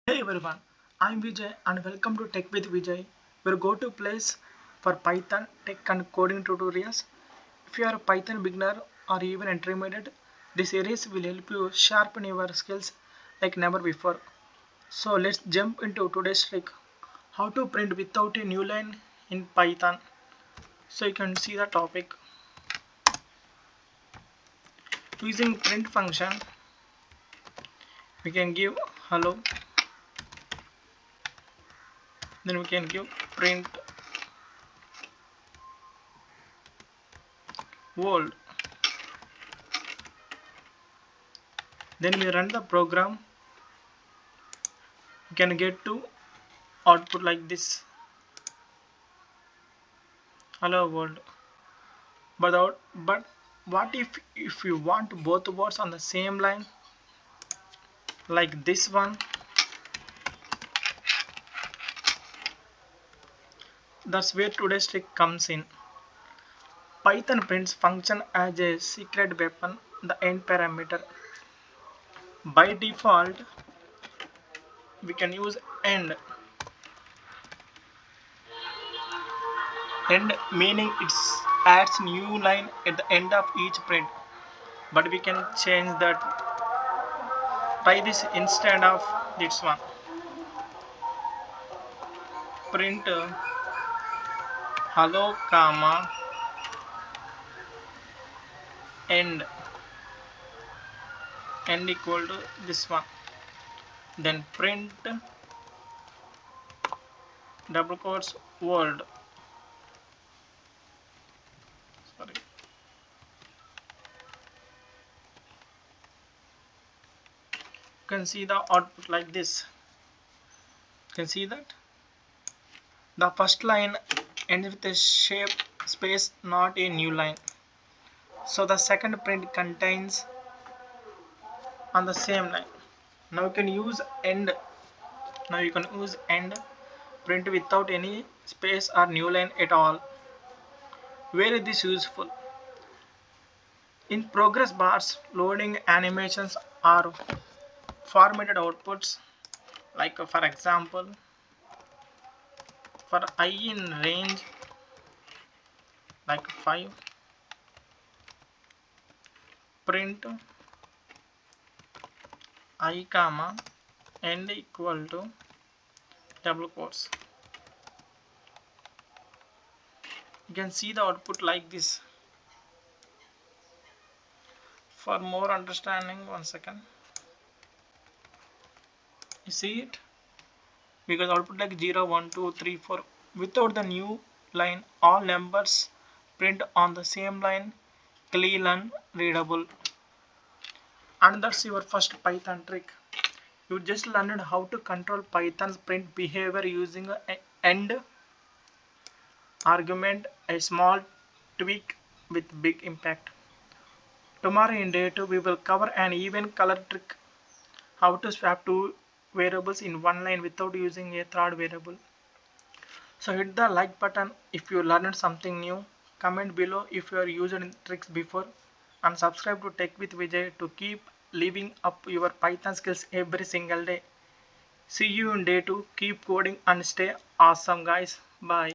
Hey everyone, I'm Vijay and welcome to Tech with Vijay, your go-to place for Python tech and coding tutorials. If you are a Python beginner or even intermediate, this series will help you sharpen your skills like never before. So let's jump into today's trick: how to print without a new line in Python. So you can see the topic. Using print function, we can give hello, then we can give print world. Then we run the program, you can get to output like this, hello world. But what if you want both words on the same line, like this one? That's where today's trick comes in. Python prints function as a secret weapon, the end parameter. By default, we can use end meaning it adds new line at the end of each print, but we can change that. Try this instead of this one. Print hello comma end equal to this one, then print double quotes world. Sorry, you can see the output like this. You can see that the first line ends with a shape space, not a new line. So the second print contains on the same line. Now you can use end. Now you can use end print without any space or new line at all. Where is this useful? In progress bars, loading animations are formatted outputs, like for example, for I in range like 5, print I comma end equal to double quotes. You can see the output like this. For more understanding, 1 second, you see it, because output like 0 1 2 3 4 without the new line, all numbers print on the same line, clean and readable. And that's your first Python trick. You just learned how to control Python's print behavior using an end argument, a small tweak with big impact. Tomorrow in day 2 we will cover an even color trick, how to swap two variables in one line without using a third variable. So hit the like button if you learned something new, comment below if you are using tricks before, and subscribe to Tech with Vijay to keep living up your Python skills every single day. See you in day 2. Keep coding and stay awesome, guys. Bye.